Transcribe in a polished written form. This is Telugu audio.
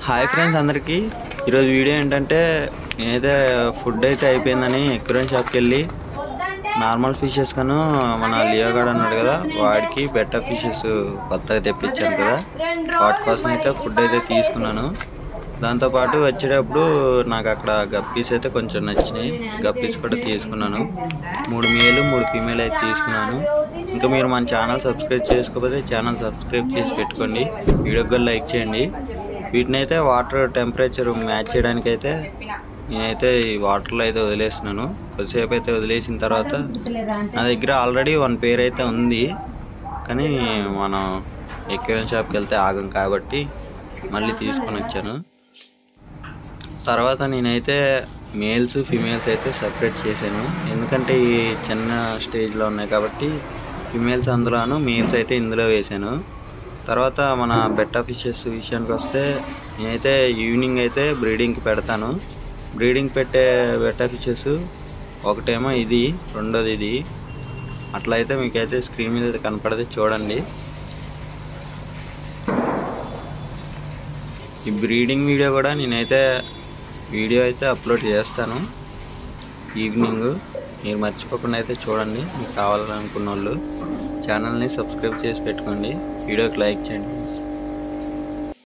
హాయ్ ఫ్రెండ్స్ అందరికీ ఈరోజు వీడియో ఏంటంటే నేనైతే ఫుడ్ అయితే అయిపోయిందని ఎక్వేరియం షాప్కి వెళ్ళి నార్మల్ ఫిషెస్ కను మన లియో గార్డ్ అన్నాడు కదా వాడికి బెటర్ ఫిషెస్ కొత్తగా తెప్పించాను కదా వాటి కోసం అయితే ఫుడ్ అయితే తీసుకున్నాను. దాంతోపాటు వచ్చేటప్పుడు నాకు అక్కడ గప్పీస్ అయితే కొంచెం నచ్చినాయి, గప్పీస్ కూడా తీసుకున్నాను. 3 మేలు 3 ఫీమేల్ అయితే తీసుకున్నాను. ఇంకా మీరు మన ఛానల్ సబ్స్క్రైబ్ చేసుకోకపోతే ఛానల్ సబ్స్క్రైబ్ చేసి పెట్టుకోండి, వీడియోకి కూడా లైక్ చేయండి. వీటిని అయితే వాటర్ టెంపరేచర్ మ్యాచ్ చేయడానికి అయితే నేనైతే ఈ వాటర్లో అయితే వదిలేస్తున్నాను. కొద్దిసేపు అయితే వదిలేసిన తర్వాత నా దగ్గర ఆల్రెడీ 1 పేర్ అయితే ఉంది, కానీ మనం ఎక్వేరియం షాప్కి వెళ్తే ఆగం కాబట్టి మళ్ళీ తీసుకొని వచ్చాను. తర్వాత నేనైతే మేల్స్ ఫిమేల్స్ అయితే సపరేట్ చేశాను, ఎందుకంటే ఈ చిన్న స్టేజ్లో ఉన్నాయి కాబట్టి ఫిమేల్స్ అందులోను మేల్స్ అయితే ఇందులో వేసాను. తర్వాత మన బెట్టా ఫిషెస్ విషయానికి వస్తే నేనైతే ఈవినింగ్ అయితే బ్రీడింగ్కి పెడతాను. బ్రీడింగ్ పెట్టే బెట్టా ఫిషెస్ ఒకటేమో ఇది, రెండోది ఇది. అట్లయితే మీకైతే స్క్రీన్ మీద అయితే కనపడితే చూడండి. ఈ బ్రీడింగ్ వీడియో కూడా నేనైతే అప్లోడ్ చేస్తాను ఈవినింగ్. మీరు మర్చిపోకుండా అయితే చూడండి. మీకు కావాలనుకున్న వాళ్ళు ఛానల్ని సబ్స్క్రైబ్ చేసి పెట్టుకోండి, వీడియోకి లైక్ చేయండి.